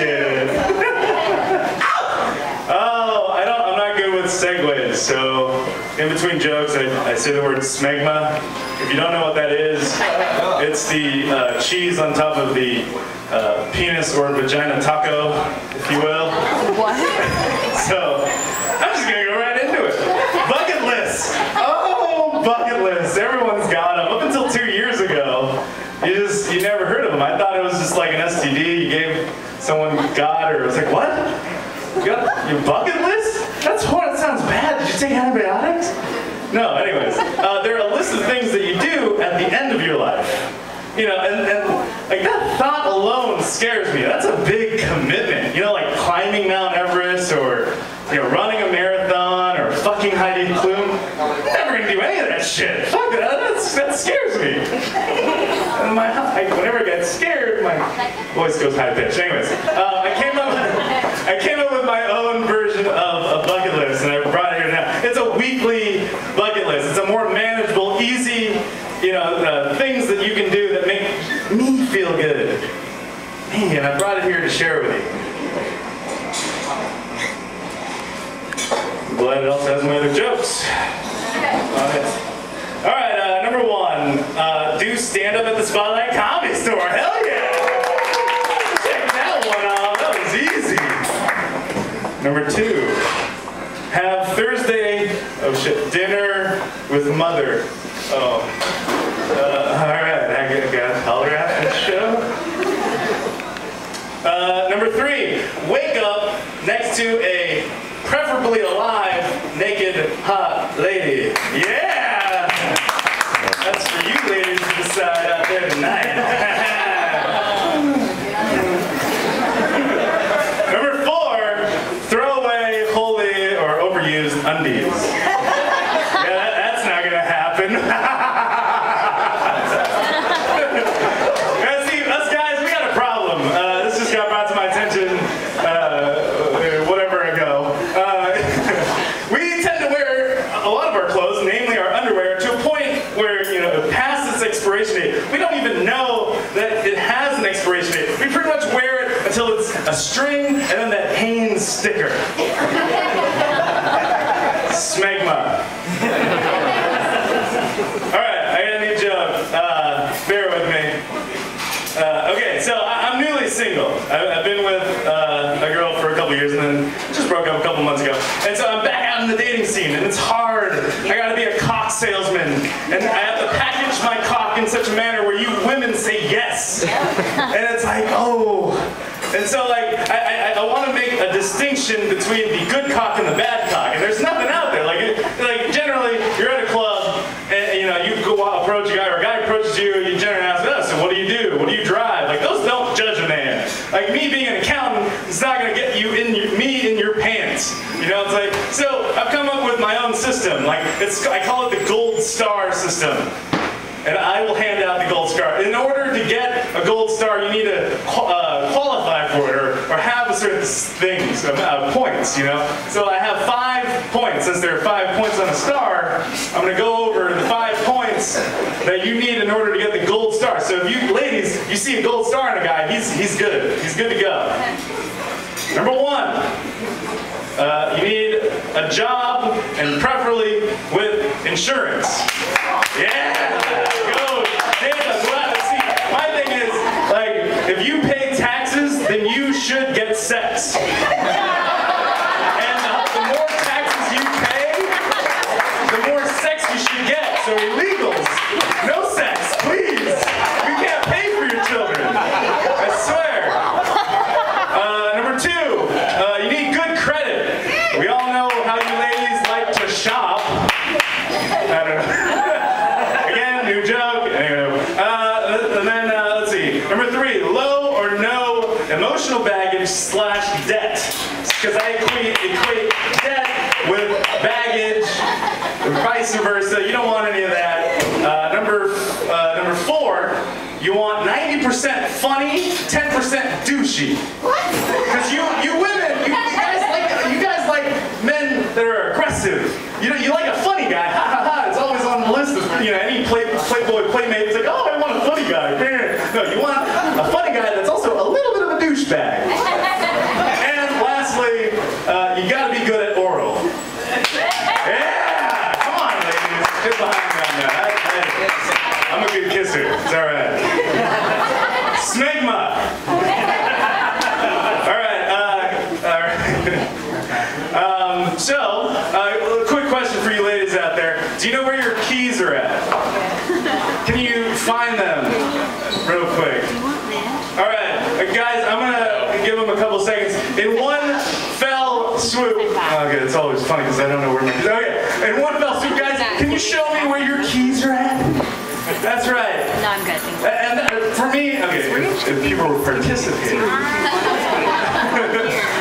shit. Oh, I'm not good with segues, so in between jokes, I say the word smegma. If you don't know what that is, it's the cheese on top of the penis or vagina taco, if you will. What? So, I'm just gonna go right into it. Bucket lists. Oh, bucket lists. Everyone's got them. Up until 2 years ago, you never heard of them. I thought it was just like an STD. You gave someone God, or it was like, what? You got your bucket list? That's horrible. That sounds bad. Did you take antibiotics? No, anyways. There are a list of things that you do at the end of your life. You know, and like that thought alone scares me. That's a big commitment. You know, like climbing Mount Everest, or running a marathon, or fucking Heidi Klum. I'm never gonna do any of that shit. Fuck that. That scares me. And whenever I get scared, my voice goes high pitched. Anyways, I came up with my own version of a bucket list, and I brought it here now. It's a weekly bucket list. It's a more manageable, easy, things that you can do that make me feel good. Me, and I brought it here to share with you. I'm glad it also has my other jokes. All right, number one, do stand up at the Spotlight Comedy Store. Hell yeah! Check that one out. That was easy. Number two, have Thursday, dinner with mother. Oh. All right, I got a color after the show. Number three, wake up next to a preferably alive, naked, hot lady. Yeah! That's for you ladies to decide out there tonight. Number four, throw away holy or overused undies. Yeah, that's not gonna happen. See, us guys, we got a problem. This just got brought to my attention whatever ago. We tend to wear a lot of our clothes, namely our underwear, to a point where, past its expiration date. We don't even know that it has an expiration date. We pretty much wear it until it's a string and then that Hanes sticker. Smegma. Alright, I got a new joke. Bear with me. Okay, so I'm newly single. I've been with a girl for a couple years and then just broke up a couple months ago. And so I'm back out in the dating scene, and it's hard. I gotta be a cock salesman, and I have to package my cock in such a manner where you women say yes. And it's like, oh. And so like, I want to make a distinction between the good cock and the bad cock, and there's nothing out there. Like generally, you're at a club, and you go approach a guy, or a guy approaches you, you generally ask, oh, so what do you do? What do you drive? Like those don't judge a man. Like me being an accountant, it's not gonna get you me in your pants. It's like, so I've come up with my own system. Like I call it the gold star system. And I will hand out the gold star. In order to get a gold star, you need to qualify for it, or have a certain things, points, So I have 5 points. Since there are 5 points on a star, I'm going to go over the 5 points that you need in order to get the gold star. So if you ladies, you see a gold star in a guy, he's good. He's good to go. Number 1, you need a job, and preferably with insurance. Yeah! Go! James, see, my thing is, like, if you pay taxes, then you should get sex. And the more taxes you pay, the more sex you should get. So illegals, no sex, please! You can't pay for your children. I swear. Number 2, you need good credit. We all know how you ladies like to shop. I don't know. New joke. Anyway, and then let's see. Number 3, low or no emotional baggage / debt, because I equate debt with baggage, and vice versa. You don't want any of that. Number 4, you want 90% funny, 10% douchey. What? Because you women, you guys like men that are aggressive. You like a funny guy. Ha ha ha. It's always on the list of any Playboy playmate. It's like, oh, I want a funny guy. No, you want a funny guy that's also a little bit of a douchebag. where your keys are at? Can you find them real quick? All right, guys, I'm gonna give them a couple seconds. In one fell swoop. Okay, it's always funny because I don't know where my keys are. Okay, in one fell swoop, guys, can you show me where your keys are at? That's right. No, I'm good. And for me, okay, if people were participating,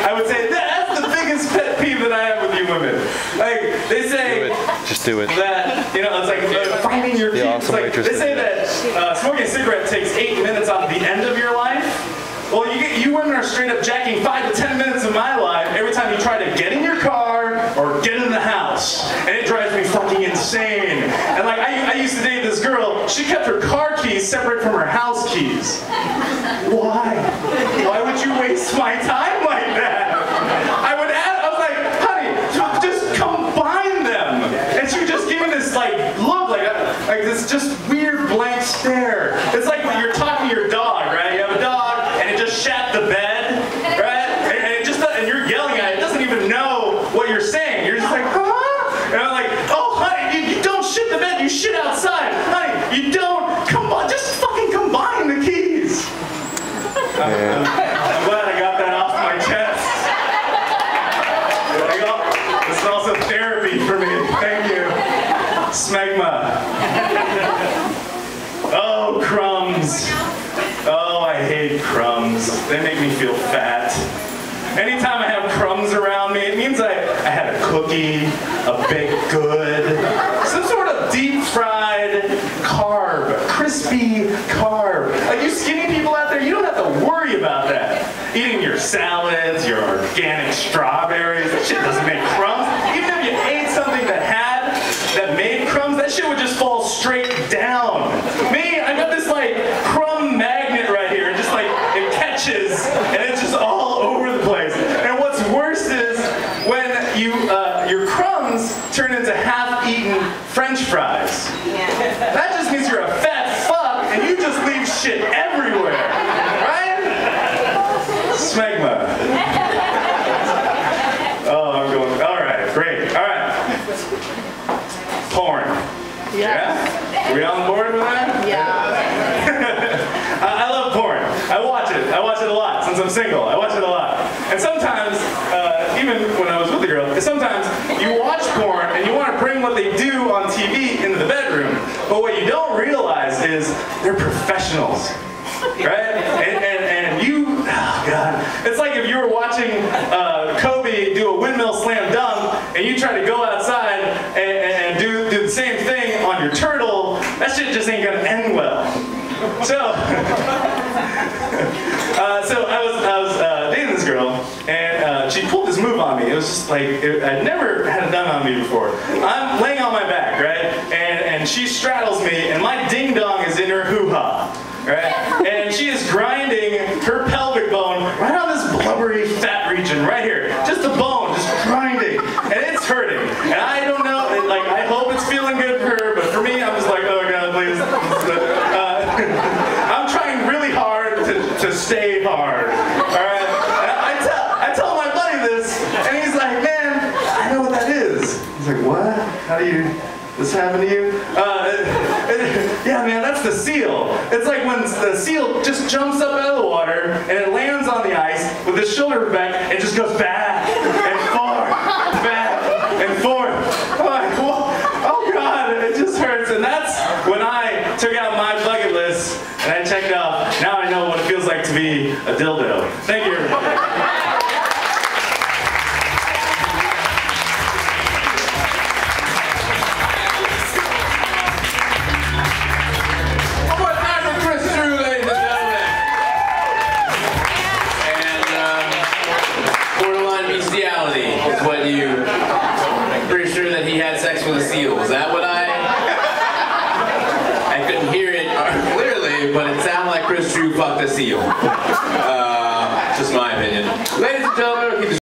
I would say that's the biggest pet peeve that I have with you women. Like, they say, just do it. That, you know, it's like finding your keys. Awesome like, they say that smoking a cigarette takes 8 minutes off the end of your life. Well, you women are straight up jacking 5 to 10 minutes of my life every time you try to get in your car or get in the house. And it drives me fucking insane. And like, I used to date this girl, she kept her car keys separate from her house keys. Why? Why would you waste my time like that? I was like, honey, just combine them. And she would just give me this like look, like this just weird blank stare. It's like when you're talking to your dog, right? You have a dog, and it just shat the bed, right? And it just, and you're yelling at it. It doesn't even know what you're saying. You're just like, huh? And I'm like, oh, honey, you don't shit the bed. You shit outside, honey. You don't. Come on, just fucking combine the keys. I'm glad I got that off my chest. This is also therapy for me. Thank you. Smegma. Oh, crumbs. Oh, I hate crumbs. They make me feel fat. Anytime I have crumbs around me, it means I had a cookie, a baked good, some sort of deep fried carb, crispy carb. Like you skinny people out there, you don't have to worry about that. Eating your salads, your organic strawberries, that shit doesn't make crumbs. Even if you ate something that made crumbs, that shit would just fall straight down. Me, I got this like crumb magnet right here, just like it catches, and it's just all over the place. And what's worse is when your crumbs turn into half-eaten French fries. That just means you're a fat fuck, and you just leave shit everywhere, right? Smegma. Oh, I'm going. All right, great. All right. Porn. Yeah? Are we on board with that? Yeah. I love porn. I watch it. I watch it a lot since I'm single. I watch it a lot. And sometimes, even when I was with the girl, sometimes you watch porn and you want to bring what they do on TV into the bedroom. But what you don't realize is they're professionals. Right? And you, oh God. It's like if you were watching Kobe do a windmill slam dunk and you try to go outside and do the same thing on your turtle, that shit just ain't gonna end well. So, so I was dating this girl, and she pulled this move on me. It was just like, I'd never had it done on me before. I'm laying on my back, right? And she straddles me, and my ding-dong is in her hoo-ha. Right? And she is grinding her pelvic bone right on this blubbery fat region right here. Just the bone, just grinding. And it's hurting. And I don't know, like, I hope it's feeling good for her, but for me, I'm just like, oh God, please. I'm trying really hard to stay hard. Alright? I tell my buddy this, and he's like, man, I know what that is. He's like, what? How do you... This happened to you? Yeah, man, that's the seal. It's like when the seal just jumps up out of the water and it lands on the ice with its shoulder back and just goes back and forth, back and forth. I'm like, oh God, it just hurts. And that's when I took out my bucket list and I checked off. Now I know what it feels like to be a dildo. Thank you, everybody. With a seal. Was that what I couldn't hear it clearly, but it sounded like Chris Drew fucked a seal. Just my opinion. Ladies and gentlemen, we'll keep the